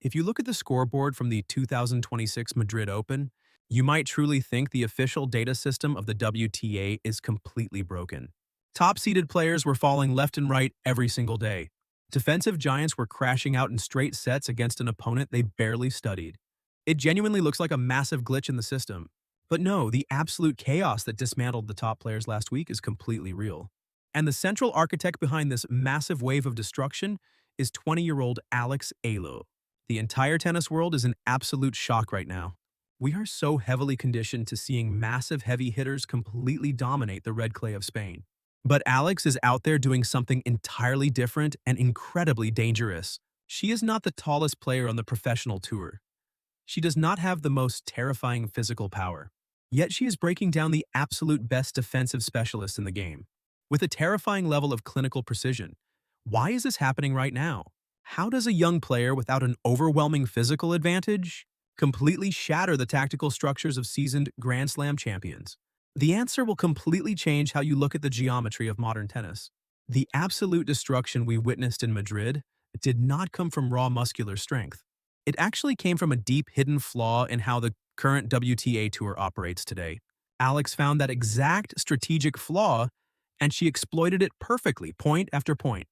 If you look at the scoreboard from the 2026 Madrid Open, you might truly think the official data system of the WTA is completely broken. Top-seeded players were falling left and right every single day. Defensive giants were crashing out in straight sets against an opponent they barely studied. It genuinely looks like a massive glitch in the system. But no, the absolute chaos that dismantled the top players last week is completely real. And the central architect behind this massive wave of destruction is 20-year-old Alex Eala. The entire tennis world is in absolute shock right now. We are so heavily conditioned to seeing massive heavy hitters completely dominate the red clay of Spain. But Alex is out there doing something entirely different and incredibly dangerous. She is not the tallest player on the professional tour. She does not have the most terrifying physical power. Yet she is breaking down the absolute best defensive specialists in the game, with a terrifying level of clinical precision. Why is this happening right now? How does a young player without an overwhelming physical advantage completely shatter the tactical structures of seasoned Grand Slam champions? The answer will completely change how you look at the geometry of modern tennis. The absolute destruction we witnessed in Madrid did not come from raw muscular strength. It actually came from a deep hidden flaw in how the current WTA Tour operates today. Alex found that exact strategic flaw, and she exploited it perfectly, point after point.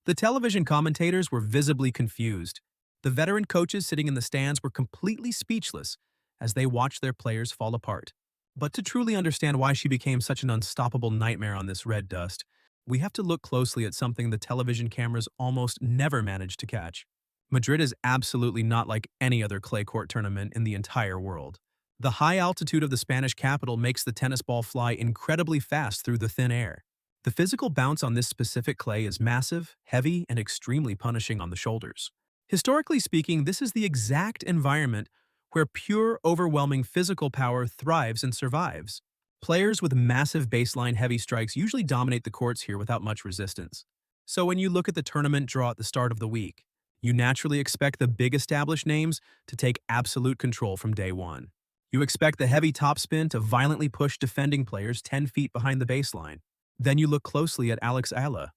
The television commentators were visibly confused. The veteran coaches sitting in the stands were completely speechless as they watched their players fall apart. But to truly understand why she became such an unstoppable nightmare on this red dust, we have to look closely at something the television cameras almost never managed to catch. Madrid is absolutely not like any other clay court tournament in the entire world. The high altitude of the Spanish capital makes the tennis ball fly incredibly fast through the thin air. The physical bounce on this specific clay is massive, heavy, and extremely punishing on the shoulders. Historically speaking, this is the exact environment where pure, overwhelming physical power thrives and survives. Players with massive baseline heavy strikes usually dominate the courts here without much resistance. So when you look at the tournament draw at the start of the week, you naturally expect the big established names to take absolute control from day one. You expect the heavy topspin to violently push defending players 10 feet behind the baseline. Then you look closely at Alex Eala.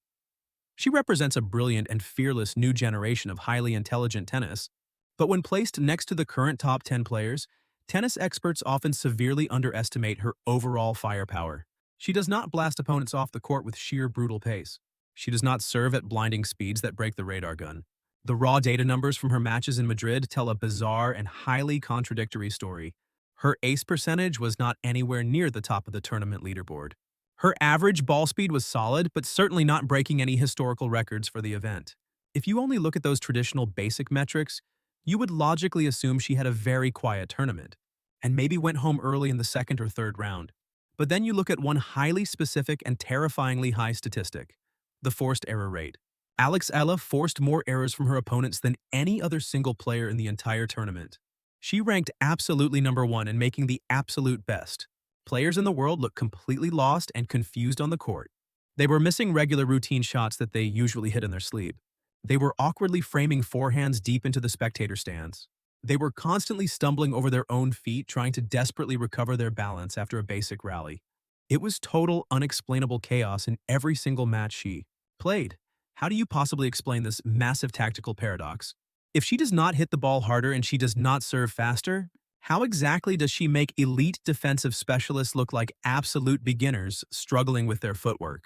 She represents a brilliant and fearless new generation of highly intelligent tennis, but when placed next to the current top 10 players, tennis experts often severely underestimate her overall firepower. She does not blast opponents off the court with sheer brutal pace. She does not serve at blinding speeds that break the radar gun. The raw data numbers from her matches in Madrid tell a bizarre and highly contradictory story. Her ace percentage was not anywhere near the top of the tournament leaderboard. Her average ball speed was solid, but certainly not breaking any historical records for the event. If you only look at those traditional basic metrics, you would logically assume she had a very quiet tournament, and maybe went home early in the second or third round. But then you look at one highly specific and terrifyingly high statistic: the forced error rate. Alex Eala forced more errors from her opponents than any other single player in the entire tournament. She ranked absolutely number one in making the absolute best. Players in the world looked completely lost and confused on the court. They were missing regular routine shots that they usually hit in their sleep. They were awkwardly framing forehands deep into the spectator stands. They were constantly stumbling over their own feet, trying to desperately recover their balance after a basic rally. It was total, unexplainable chaos in every single match she played. How do you possibly explain this massive tactical paradox? If she does not hit the ball harder and she does not serve faster, how exactly does she make elite defensive specialists look like absolute beginners struggling with their footwork?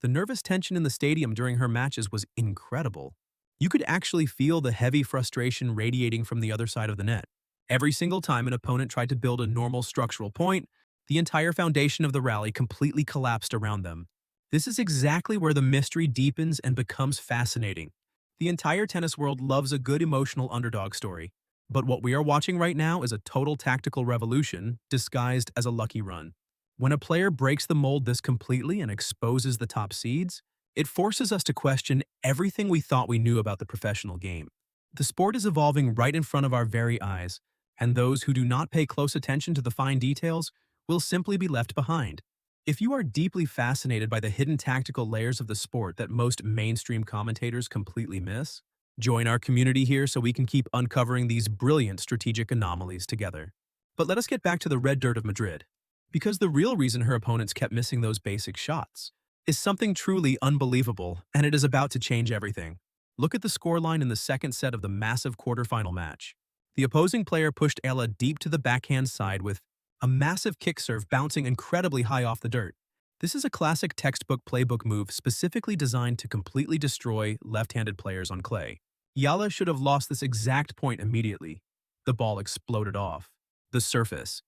The nervous tension in the stadium during her matches was incredible. You could actually feel the heavy frustration radiating from the other side of the net. Every single time an opponent tried to build a normal structural point, the entire foundation of the rally completely collapsed around them. This is exactly where the mystery deepens and becomes fascinating. The entire tennis world loves a good emotional underdog story. But what we are watching right now is a total tactical revolution disguised as a lucky run. When a player breaks the mold this completely and exposes the top seeds, it forces us to question everything we thought we knew about the professional game. The sport is evolving right in front of our very eyes, and those who do not pay close attention to the fine details will simply be left behind. If you are deeply fascinated by the hidden tactical layers of the sport that most mainstream commentators completely miss, join our community here so we can keep uncovering these brilliant strategic anomalies together. But let us get back to the red dirt of Madrid, because the real reason her opponents kept missing those basic shots is something truly unbelievable, and it is about to change everything. Look at the scoreline in the second set of the massive quarterfinal match. The opposing player pushed Eala deep to the backhand side with a massive kick serve bouncing incredibly high off the dirt. This is a classic textbook playbook move specifically designed to completely destroy left-handed players on clay. Eala should have lost this exact point immediately. The ball exploded off the surface.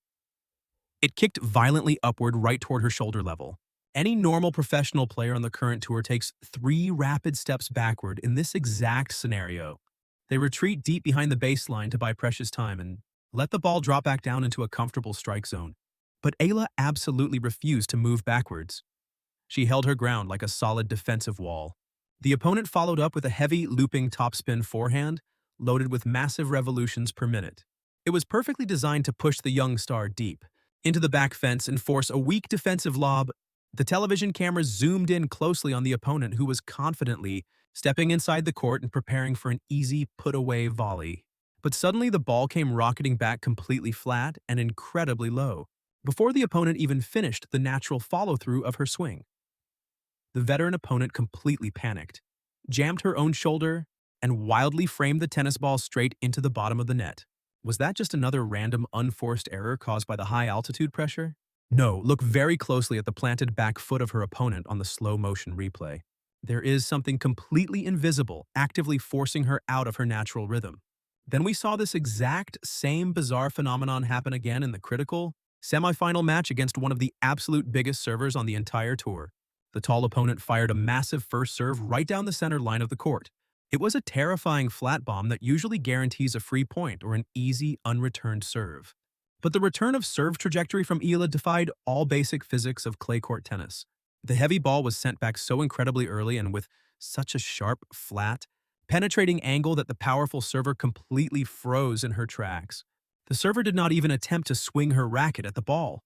It kicked violently upward right toward her shoulder level. Any normal professional player on the current tour takes 3 rapid steps backward in this exact scenario. They retreat deep behind the baseline to buy precious time and let the ball drop back down into a comfortable strike zone. But Eala absolutely refused to move backwards. She held her ground like a solid defensive wall. The opponent followed up with a heavy, looping topspin forehand, loaded with massive revolutions per minute. It was perfectly designed to push the young star deep into the back fence and force a weak defensive lob. The television cameras zoomed in closely on the opponent, who was confidently stepping inside the court and preparing for an easy put-away volley. But suddenly the ball came rocketing back completely flat and incredibly low, before the opponent even finished the natural follow-through of her swing. The veteran opponent completely panicked, jammed her own shoulder, and wildly framed the tennis ball straight into the bottom of the net. Was that just another random unforced error caused by the high altitude pressure? No, look very closely at the planted back foot of her opponent on the slow-motion replay. There is something completely invisible actively forcing her out of her natural rhythm. Then we saw this exact same bizarre phenomenon happen again in the critical semifinal match against one of the absolute biggest servers on the entire tour. The tall opponent fired a massive first serve right down the center line of the court. It was a terrifying flat bomb that usually guarantees a free point or an easy, unreturned serve. But the return of serve trajectory from Eala defied all basic physics of clay court tennis. The heavy ball was sent back so incredibly early and with such a sharp, flat, penetrating angle that the powerful server completely froze in her tracks. The server did not even attempt to swing her racket at the ball.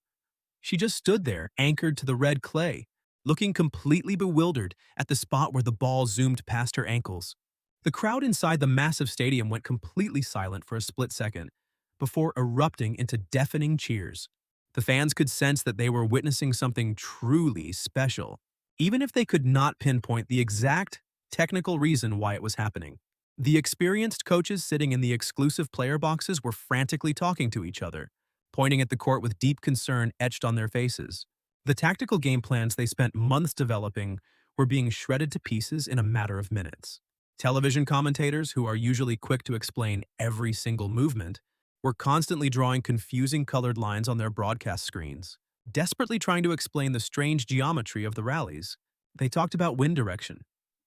She just stood there, anchored to the red clay, looking completely bewildered at the spot where the ball zoomed past her ankles. The crowd inside the massive stadium went completely silent for a split second, before erupting into deafening cheers. The fans could sense that they were witnessing something truly special, even if they could not pinpoint the exact technical reason why it was happening. The experienced coaches sitting in the exclusive player boxes were frantically talking to each other, pointing at the court with deep concern etched on their faces. The tactical game plans they spent months developing were being shredded to pieces in a matter of minutes. Television commentators, who are usually quick to explain every single movement, were constantly drawing confusing colored lines on their broadcast screens, desperately trying to explain the strange geometry of the rallies. They talked about wind direction.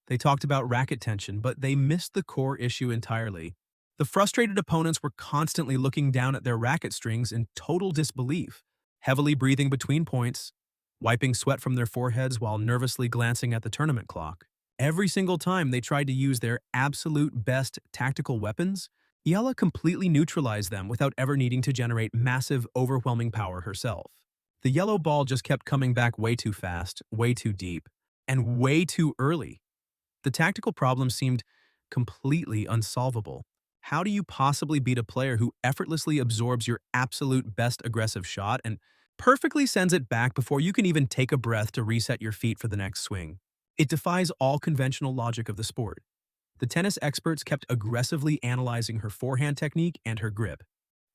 They talked about racket tension, but they missed the core issue entirely. The frustrated opponents were constantly looking down at their racket strings in total disbelief, heavily breathing between points, wiping sweat from their foreheads while nervously glancing at the tournament clock. Every single time they tried to use their absolute best tactical weapons, Eala completely neutralized them without ever needing to generate massive, overwhelming power herself. The yellow ball just kept coming back way too fast, way too deep, and way too early. The tactical problem seemed completely unsolvable. How do you possibly beat a player who effortlessly absorbs your absolute best aggressive shot and perfectly sends it back before you can even take a breath to reset your feet for the next swing? It defies all conventional logic of the sport. The tennis experts kept aggressively analyzing her forehand technique and her grip.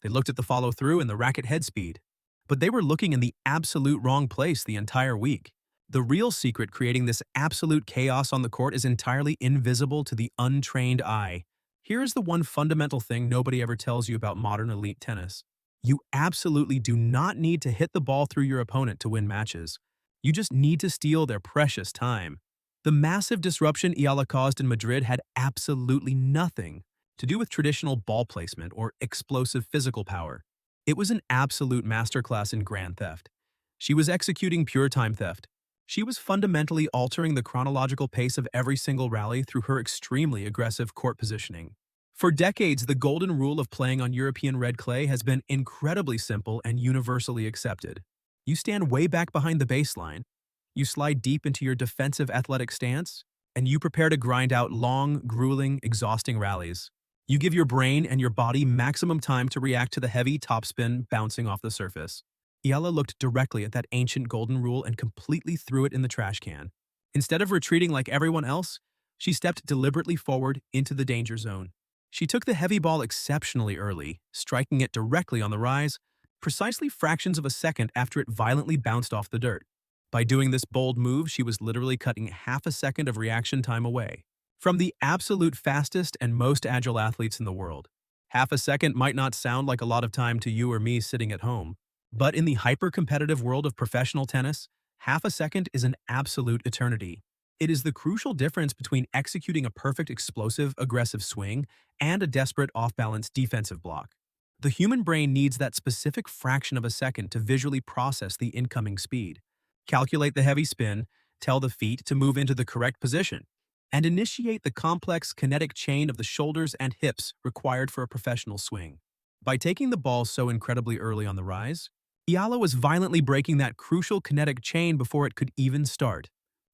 They looked at the follow-through and the racket head speed, but they were looking in the absolute wrong place the entire week. The real secret creating this absolute chaos on the court is entirely invisible to the untrained eye. Here is the one fundamental thing nobody ever tells you about modern elite tennis. You absolutely do not need to hit the ball through your opponent to win matches. You just need to steal their precious time. The massive disruption Eala caused in Madrid had absolutely nothing to do with traditional ball placement or explosive physical power. It was an absolute masterclass in grand theft. She was executing pure time theft. She was fundamentally altering the chronological pace of every single rally through her extremely aggressive court positioning. For decades, the golden rule of playing on European red clay has been incredibly simple and universally accepted. You stand way back behind the baseline, you slide deep into your defensive athletic stance, and you prepare to grind out long, grueling, exhausting rallies. You give your brain and your body maximum time to react to the heavy topspin bouncing off the surface. Eala looked directly at that ancient golden rule and completely threw it in the trash can. Instead of retreating like everyone else, She stepped deliberately forward into the danger zone. She took the heavy ball exceptionally early, striking it directly on the rise, precisely fractions of a second after it violently bounced off the dirt. By doing this bold move, she was literally cutting half a second of reaction time away from the absolute fastest and most agile athletes in the world. Half a second might not sound like a lot of time to you or me sitting at home, but in the hyper-competitive world of professional tennis, half a second is an absolute eternity. It is the crucial difference between executing a perfect explosive, aggressive swing and a desperate off-balance defensive block. The human brain needs that specific fraction of a second to visually process the incoming speed, calculate the heavy spin, tell the feet to move into the correct position, and initiate the complex kinetic chain of the shoulders and hips required for a professional swing. By taking the ball so incredibly early on the rise, Eala was violently breaking that crucial kinetic chain before it could even start.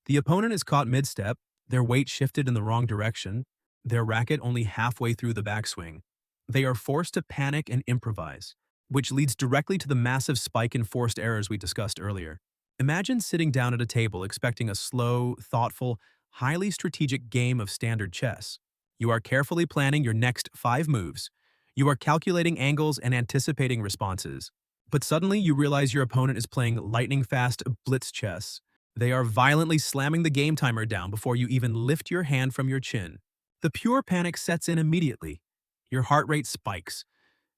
The opponent is caught mid-step, their weight shifted in the wrong direction, their racket only halfway through the backswing. They are forced to panic and improvise, which leads directly to the massive spike in forced errors we discussed earlier. Imagine sitting down at a table expecting a slow, thoughtful, highly strategic game of standard chess. You are carefully planning your next 5 moves. You are calculating angles and anticipating responses. But suddenly you realize your opponent is playing lightning-fast blitz chess. They are violently slamming the game timer down before you even lift your hand from your chin. The pure panic sets in immediately. Your heart rate spikes.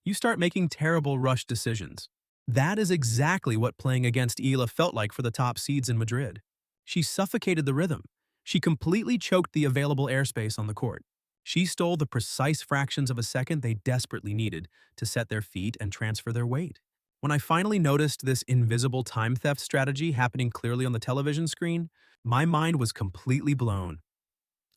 You start making terrible rush decisions. That is exactly what playing against Eala felt like for the top seeds in Madrid. She suffocated the rhythm. She completely choked the available airspace on the court. She stole the precise fractions of a second they desperately needed to set their feet and transfer their weight. When I finally noticed this invisible time theft strategy happening clearly on the television screen, my mind was completely blown.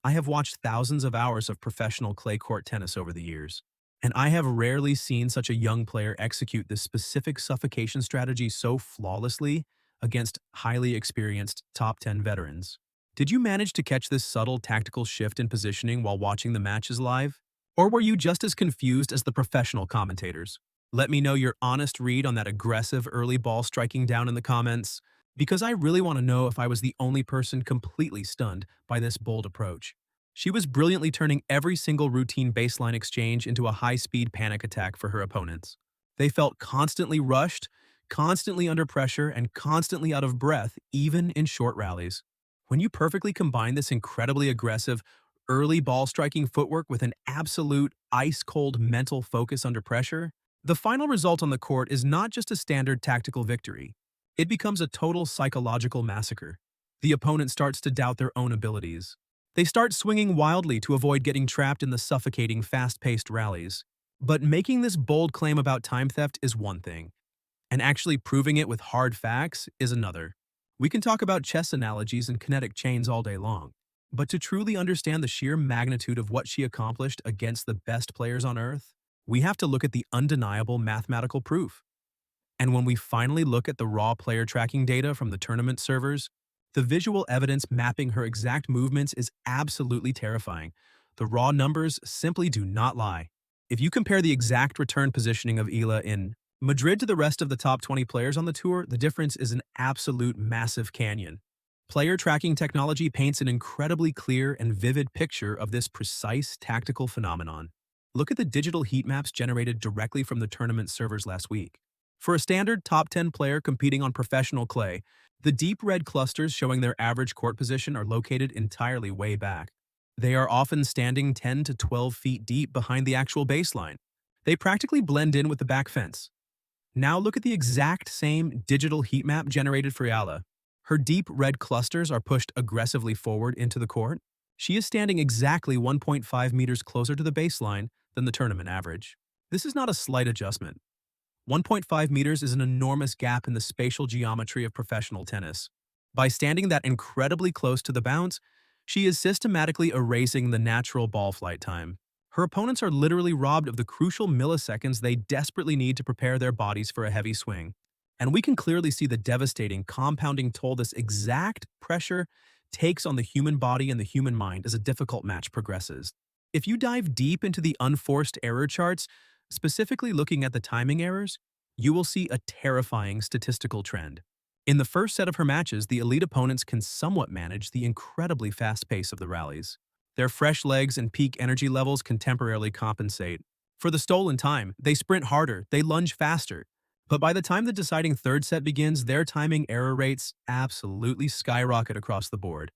I have watched thousands of hours of professional clay court tennis over the years, and I have rarely seen such a young player execute this specific suffocation strategy so flawlessly against highly experienced top 10 veterans. Did you manage to catch this subtle tactical shift in positioning while watching the matches live? Or were you just as confused as the professional commentators? Let me know your honest read on that aggressive early ball striking down in the comments, because I really want to know if I was the only person completely stunned by this bold approach. She was brilliantly turning every single routine baseline exchange into a high-speed panic attack for her opponents. They felt constantly rushed, constantly under pressure, and constantly out of breath, even in short rallies. When you perfectly combine this incredibly aggressive, early ball striking footwork with an absolute ice-cold mental focus under pressure, the final result on the court is not just a standard tactical victory. It becomes a total psychological massacre. The opponent starts to doubt their own abilities. They start swinging wildly to avoid getting trapped in the suffocating, fast-paced rallies. But making this bold claim about time theft is one thing, and actually proving it with hard facts is another. We can talk about chess analogies and kinetic chains all day long, but to truly understand the sheer magnitude of what she accomplished against the best players on Earth, we have to look at the undeniable mathematical proof. And when we finally look at the raw player tracking data from the tournament servers, the visual evidence mapping her exact movements is absolutely terrifying. The raw numbers simply do not lie. If you compare the exact return positioning of Eala in Madrid to the rest of the top 20 players on the tour, the difference is an absolute massive canyon. Player tracking technology paints an incredibly clear and vivid picture of this precise tactical phenomenon. Look at the digital heat maps generated directly from the tournament servers last week. For a standard top 10 player competing on professional clay, the deep red clusters showing their average court position are located entirely way back. They are often standing 10 to 12 feet deep behind the actual baseline. They practically blend in with the back fence. Now look at the exact same digital heat map generated for Eala. Her deep red clusters are pushed aggressively forward into the court. She is standing exactly 1.5 meters closer to the baseline than the tournament average. This is not a slight adjustment. 1.5 meters is an enormous gap in the spatial geometry of professional tennis. By standing that incredibly close to the bounce, she is systematically erasing the natural ball flight time. Her opponents are literally robbed of the crucial milliseconds they desperately need to prepare their bodies for a heavy swing. And we can clearly see the devastating, compounding toll this exact pressure takes on the human body and the human mind as a difficult match progresses. If you dive deep into the unforced error charts, specifically looking at the timing errors, you will see a terrifying statistical trend. In the first set of her matches, the elite opponents can somewhat manage the incredibly fast pace of the rallies. Their fresh legs and peak energy levels can temporarily compensate. For the stolen time, they sprint harder, they lunge faster. But by the time the deciding third set begins, their timing error rates absolutely skyrocket across the board.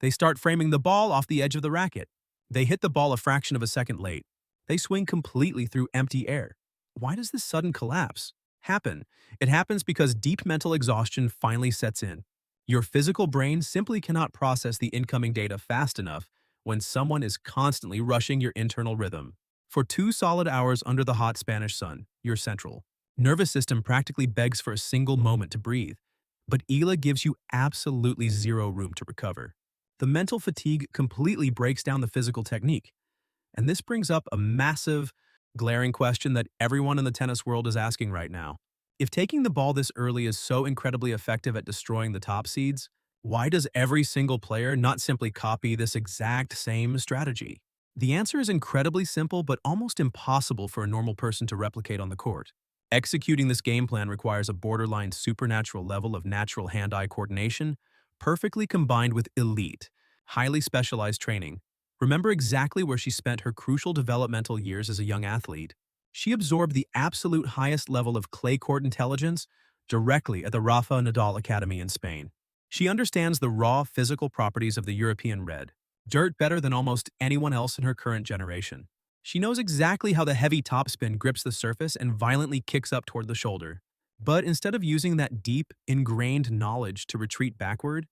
They start framing the ball off the edge of the racket. They hit the ball a fraction of a second late. They swing completely through empty air. Why does this sudden collapse happen? It happens because deep mental exhaustion finally sets in. Your physical brain simply cannot process the incoming data fast enough when someone is constantly rushing your internal rhythm. For 2 solid hours under the hot Spanish sun, your central nervous system practically begs for a single moment to breathe. But Eala gives you absolutely zero room to recover. The mental fatigue completely breaks down the physical technique. And this brings up a massive, glaring question that everyone in the tennis world is asking right now. If taking the ball this early is so incredibly effective at destroying the top seeds, why does every single player not simply copy this exact same strategy? The answer is incredibly simple but almost impossible for a normal person to replicate on the court. Executing this game plan requires a borderline supernatural level of natural hand-eye coordination, perfectly combined with elite, highly specialized training. Remember exactly where she spent her crucial developmental years as a young athlete. She absorbed the absolute highest level of clay court intelligence directly at the Rafa Nadal Academy in Spain. She understands the raw physical properties of the European red dirt better than almost anyone else in her current generation. She knows exactly how the heavy topspin grips the surface and violently kicks up toward the shoulder. But instead of using that deep, ingrained knowledge to retreat backward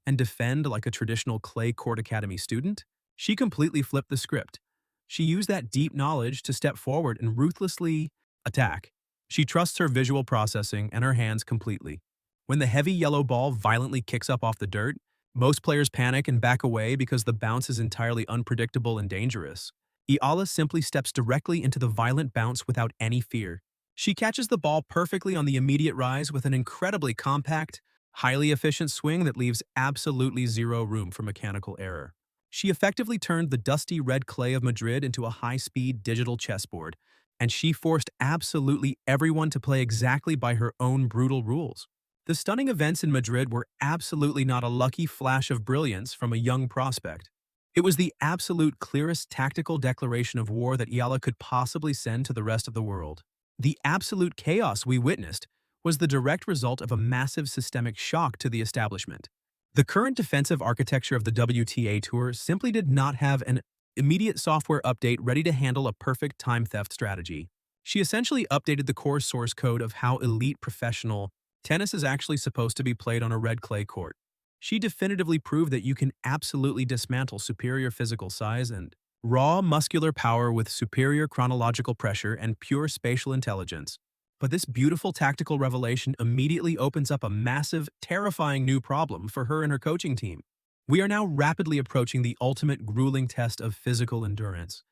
and defend like a traditional clay court academy student, she completely flipped the script. She used that deep knowledge to step forward and ruthlessly attack. She trusts her visual processing and her hands completely. When the heavy yellow ball violently kicks up off the dirt, most players panic and back away because the bounce is entirely unpredictable and dangerous. Eala simply steps directly into the violent bounce without any fear. She catches the ball perfectly on the immediate rise with an incredibly compact, highly efficient swing that leaves absolutely zero room for mechanical error. She effectively turned the dusty red clay of Madrid into a high-speed digital chessboard, and she forced absolutely everyone to play exactly by her own brutal rules. The stunning events in Madrid were absolutely not a lucky flash of brilliance from a young prospect. It was the absolute clearest tactical declaration of war that Eala could possibly send to the rest of the world. The absolute chaos we witnessed was the direct result of a massive systemic shock to the establishment. The current defensive architecture of the WTA Tour simply did not have an immediate software update ready to handle a perfect time theft strategy. She essentially updated the core source code of how elite professional tennis is actually supposed to be played on a red clay court. She definitively proved that you can absolutely dismantle superior physical size and raw muscular power with superior chronological pressure and pure spatial intelligence. But this beautiful tactical revelation immediately opens up a massive, terrifying new problem for her and her coaching team. We are now rapidly approaching the ultimate grueling test of physical endurance.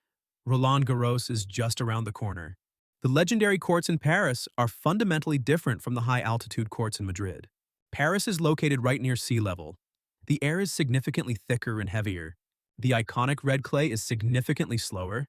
Roland Garros is just around the corner. The legendary courts in Paris are fundamentally different from the high-altitude courts in Madrid. Paris is located right near sea level. The air is significantly thicker and heavier. The iconic red clay is significantly slower,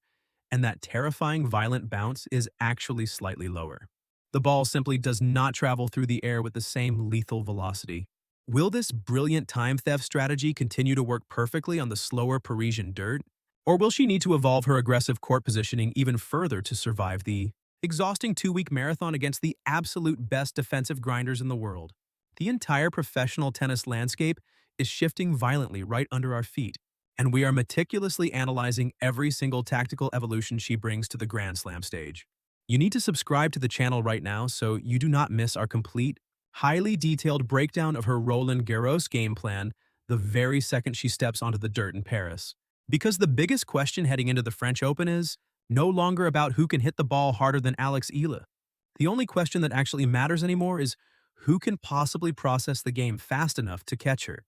and that terrifying violent bounce is actually slightly lower. The ball simply does not travel through the air with the same lethal velocity. Will this brilliant time theft strategy continue to work perfectly on the slower Parisian dirt? Or will she need to evolve her aggressive court positioning even further to survive the exhausting 2-week marathon against the absolute best defensive grinders in the world? The entire professional tennis landscape is shifting violently right under our feet, and we are meticulously analyzing every single tactical evolution she brings to the Grand Slam stage. You need to subscribe to the channel right now so you do not miss our complete, highly detailed breakdown of her Roland Garros game plan the very second she steps onto the dirt in Paris. Because the biggest question heading into the French Open is no longer about who can hit the ball harder than Alex Eala. The only question that actually matters anymore is who can possibly process the game fast enough to catch her.